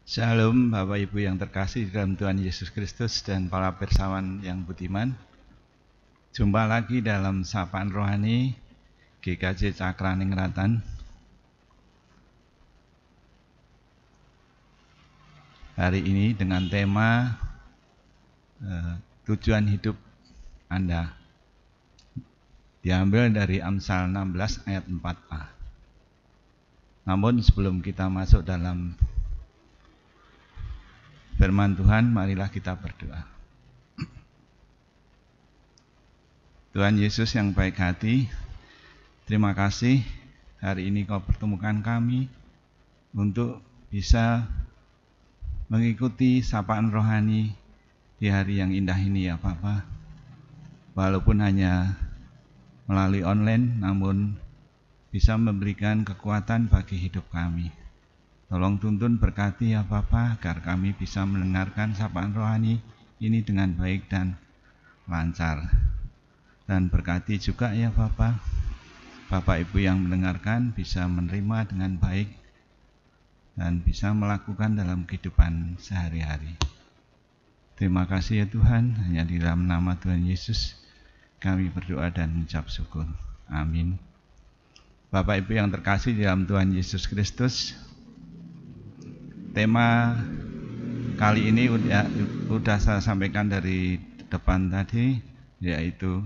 Shalom Bapak Ibu yang terkasih dalam Tuhan Yesus Kristus dan para persawan yang budiman. Jumpa lagi dalam Sapaan Rohani GKJ Cakraningratan. Hari ini dengan tema tujuan hidup Anda. Diambil dari Amsal 16 ayat 4a. Namun sebelum kita masuk dalam firman Tuhan, marilah kita berdoa. Tuhan Yesus yang baik hati, terima kasih hari ini Kau pertemukan kami untuk bisa mengikuti sapaan rohani di hari yang indah ini ya Bapa. Walaupun hanya melalui online, namun bisa memberikan kekuatan bagi hidup kami. Tolong tuntun berkati ya Bapa, agar kami bisa mendengarkan sapaan rohani ini dengan baik dan lancar. Dan berkati juga ya Bapa, Bapak Ibu yang mendengarkan bisa menerima dengan baik dan bisa melakukan dalam kehidupan sehari-hari. Terima kasih ya Tuhan, hanya di dalam nama Tuhan Yesus kami berdoa dan mengucap syukur. Amin. Bapak Ibu yang terkasih di dalam Tuhan Yesus Kristus, tema kali ini udah saya sampaikan dari depan tadi, yaitu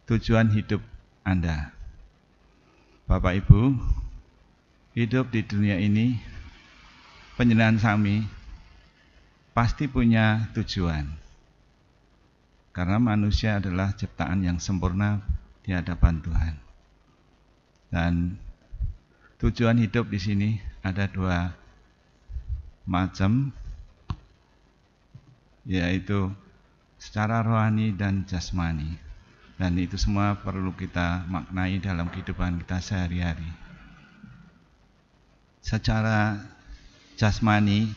tujuan hidup Anda. Bapak Ibu, hidup di dunia ini, panjenengan sami pasti punya tujuan. Karena manusia adalah ciptaan yang sempurna di hadapan Tuhan. Dan tujuan hidup di sini ada dua macam, yaitu secara rohani dan jasmani. Dan itu semua perlu kita maknai dalam kehidupan kita sehari-hari. Secara jasmani,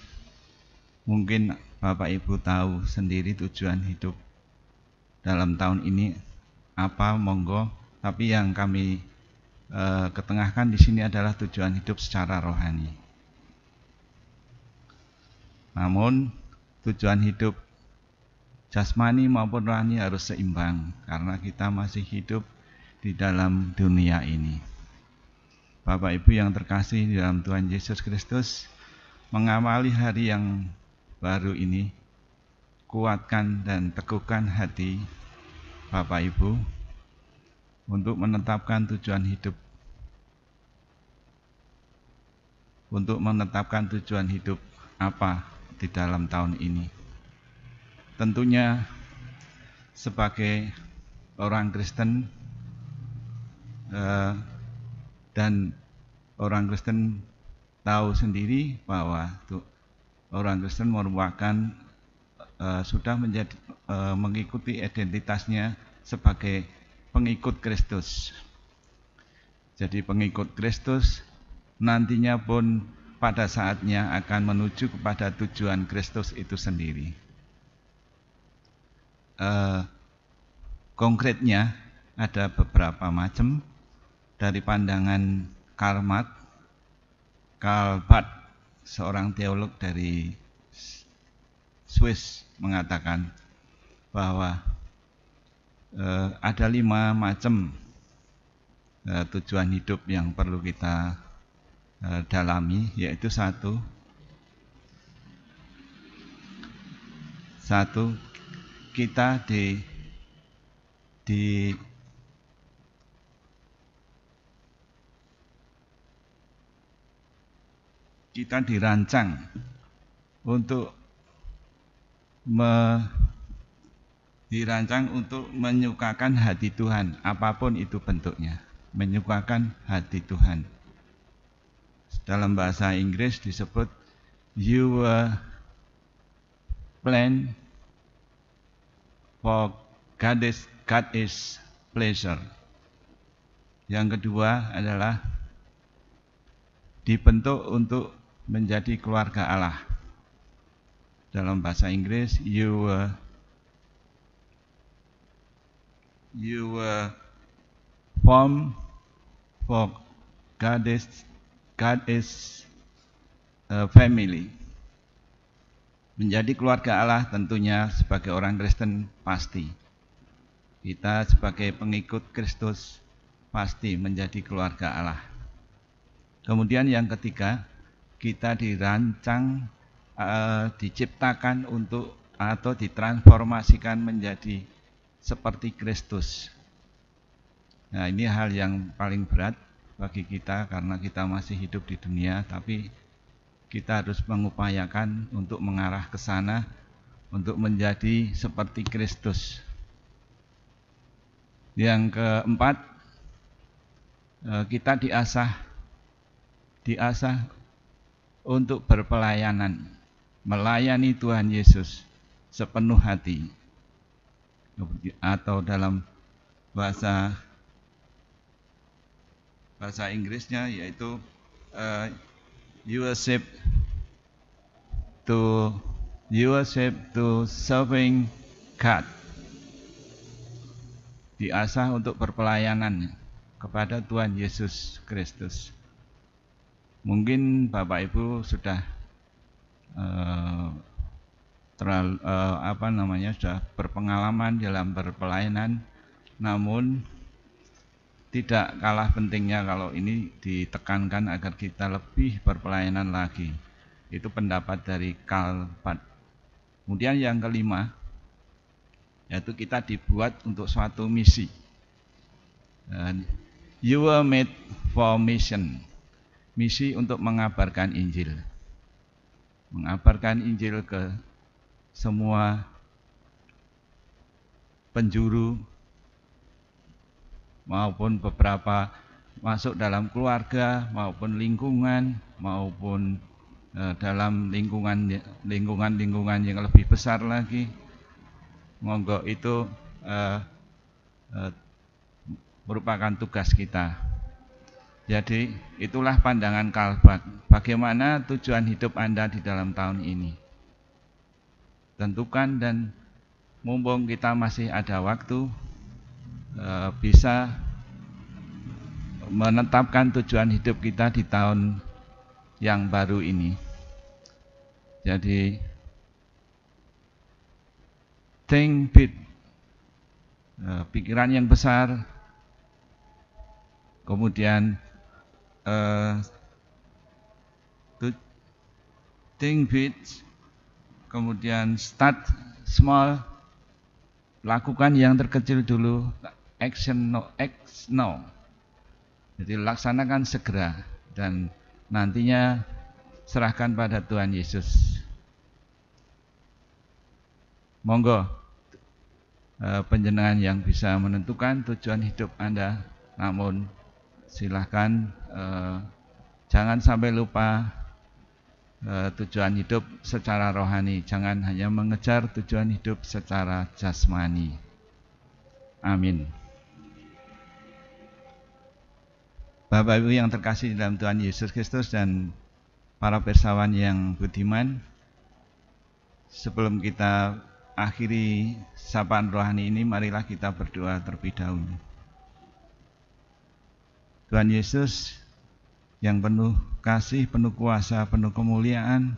mungkin Bapak Ibu tahu sendiri tujuan hidup dalam tahun ini apa, monggo. Tapi yang kami ketengahkan di sini adalah tujuan hidup secara rohani. Namun tujuan hidup jasmani maupun rohani harus seimbang karena kita masih hidup di dalam dunia ini. Bapak Ibu yang terkasih di dalam Tuhan Yesus Kristus, mengawali hari yang baru ini, kuatkan dan teguhkan hati Bapak Ibu untuk menetapkan tujuan hidup. Untuk menetapkan tujuan hidup apa di dalam tahun ini. Tentunya sebagai orang Kristen dan orang Kristen tahu sendiri bahwa orang Kristen merupakan sudah menjadi mengikuti identitasnya sebagai pengikut Kristus. Jadi pengikut Kristus nantinya pun pada saatnya akan menuju kepada tujuan Kristus itu sendiri. Konkretnya ada beberapa macam. Dari pandangan Karl Barth, seorang teolog dari Swiss, mengatakan bahwa ada 5 macam tujuan hidup yang perlu kita dalami, yaitu satu, kita kita dirancang untuk menyukakan hati Tuhan, apapun itu bentuknya, menyukakan hati Tuhan. Dalam bahasa Inggris disebut you were planned for God is pleasure. Yang kedua adalah dibentuk untuk menjadi keluarga Allah. Dalam bahasa Inggris, you were formed for God is family. Menjadi keluarga Allah tentunya sebagai orang Kristen pasti. Kita sebagai pengikut Kristus pasti menjadi keluarga Allah. Kemudian yang ketiga, kita dirancang, diciptakan untuk atau ditransformasikan menjadi seperti Kristus. Nah, ini hal yang paling berat bagi kita karena kita masih hidup di dunia, tapi kita harus mengupayakan untuk mengarah ke sana, untuk menjadi seperti Kristus. Yang keempat, kita diasah untuk berpelayanan, melayani Tuhan Yesus sepenuh hati. Atau dalam bahasa Inggrisnya yaitu yourself to serving God. Diasah untuk berpelayanan kepada Tuhan Yesus Kristus. Mungkin Bapak Ibu sudah sudah berpengalaman dalam berpelayanan, namun tidak kalah pentingnya kalau ini ditekankan agar kita lebih berpelayanan lagi. Itu pendapat dari Karl Barth. Kemudian yang kelima, yaitu kita dibuat untuk suatu misi. You were made for mission. Misi untuk mengabarkan Injil. Mengabarkan Injil ke semua penjuru maupun beberapa masuk dalam keluarga maupun lingkungan maupun dalam lingkungan yang lebih besar lagi. Monggo itu merupakan tugas kita. Jadi itulah pandangan Karl Barth. Bagaimana tujuan hidup Anda di dalam tahun ini? Tentukan, dan mumpung kita masih ada waktu, bisa menetapkan tujuan hidup kita di tahun yang baru ini. Jadi think big, pikiran yang besar, kemudian think big, kemudian start small, lakukan yang terkecil dulu, action now. Jadi laksanakan segera dan nantinya serahkan pada Tuhan Yesus. Monggo panjenengan yang bisa menentukan tujuan hidup Anda, namun silahkan jangan sampai lupa tujuan hidup secara rohani. Jangan hanya mengejar tujuan hidup secara jasmani. Amin. Bapak Ibu yang terkasih dalam Tuhan Yesus Kristus dan para pirsawan yang budiman, sebelum kita akhiri sapaan rohani ini, marilah kita berdoa terlebih dahulu. Tuhan Yesus yang penuh kasih, penuh kuasa, penuh kemuliaan,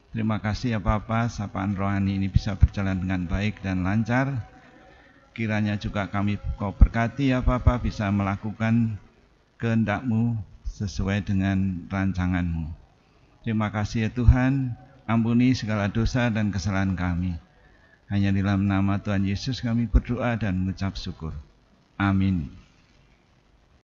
terima kasih ya Bapa, sapaan rohani ini bisa berjalan dengan baik dan lancar. Kiranya juga kami Kau berkati ya Bapa, bisa melakukan kehendak-Mu sesuai dengan rancangan-Mu. Terima kasih ya Tuhan, ampuni segala dosa dan kesalahan kami. Hanya di dalam nama Tuhan Yesus kami berdoa dan mengucap syukur. Amin.